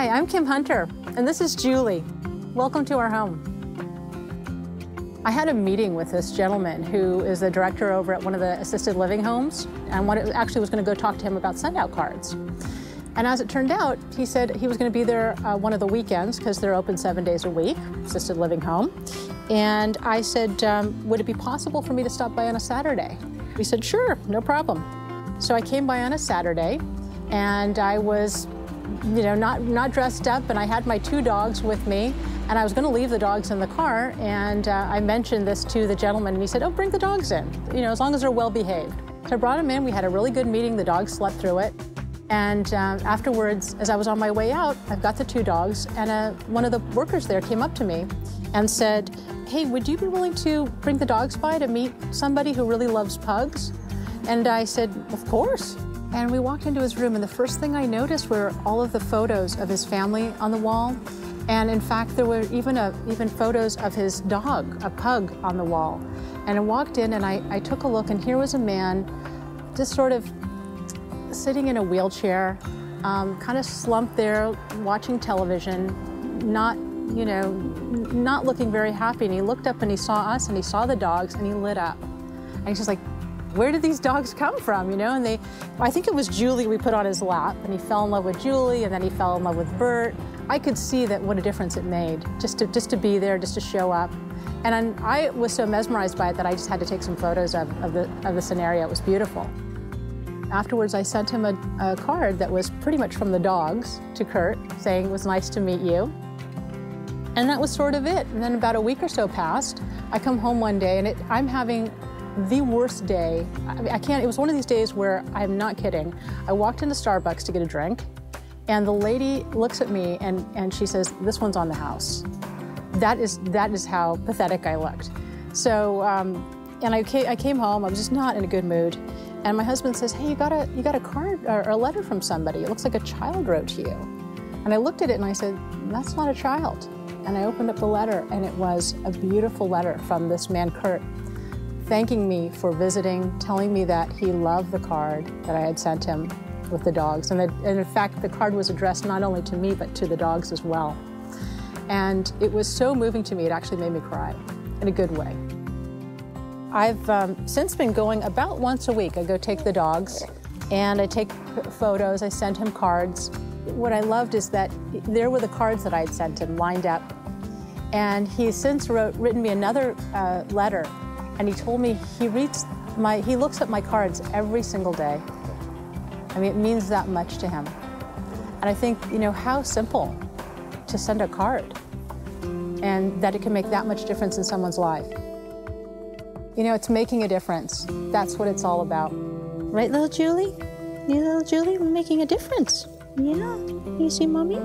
Hi, I'm Kim Hunter, and this is Julie. Welcome to our home. I had a meeting with this gentleman who is the director over at one of the assisted living homes, and actually was going to go talk to him about Sendoutcards. And as it turned out, he said he was going to be there one of the weekends because they're open 7 days a week, assisted living home. And I said, would it be possible for me to stop by on a Saturday? He said, sure, no problem. So I came by on a Saturday, and I was, not dressed up, and I had my 2 dogs with me, and I was going to leave the dogs in the car, and I mentioned this to the gentleman, and he said, oh, bring the dogs in, as long as they're well behaved. So I brought them in. We had a really good meeting. The dogs slept through it. And afterwards, as I was on my way out, I've got the 2 dogs, and one of the workers there came up to me and said, hey, would you be willing to bring the dogs by to meet somebody who really loves pugs? And I said, of course. And we walked into his room, and the first thing I noticed were all of the photos of his family on the wall. And in fact, there were even photos of his dog, a pug, on the wall. And I walked in, and I took a look, and here was a man just sort of sitting in a wheelchair, kind of slumped there, watching television, not looking very happy. And he looked up and he saw us and he saw the dogs and he lit up. And he's just like, where did these dogs come from, And I think it was Julie we put on his lap, and he fell in love with Julie, and then he fell in love with Bert. I could see that what a difference it made, just to be there, just to show up. And I was so mesmerized by it that I just had to take some photos of the scenario. It was beautiful. Afterwards, I sent him a card that was pretty much from the dogs to Kurt, saying it was nice to meet you. And that was sort of it. And then about a week or so passed. I come home one day, and I'm having the worst day. It was one of these days where, I'm not kidding, I walked into Starbucks to get a drink, and the lady looks at me and she says, this one's on the house. That is how pathetic I looked. So, and I came home, I was just not in a good mood. And my husband says, hey, you got a card or a letter from somebody. It looks like a child wrote to you. And I looked at it and I said, that's not a child. And I opened up the letter, and it was a beautiful letter from this man, Kurt, thanking me for visiting, telling me that he loved the card that I had sent him with the dogs. And in fact, the card was addressed not only to me, but to the dogs as well. And it was so moving to me, it actually made me cry in a good way. I've since been going about once a week. I go take the dogs, and I take photos, I send him cards. What I loved is that there were the cards that I had sent him lined up. And he's since written me another letter, and he told me he looks at my cards every single day. I mean, it means that much to him. And I think, how simple to send a card, and that it can make that much difference in someone's life. It's making a difference. That's what it's all about. Right, little Julie? Little Julie, we're making a difference. Yeah, you see, Mommy?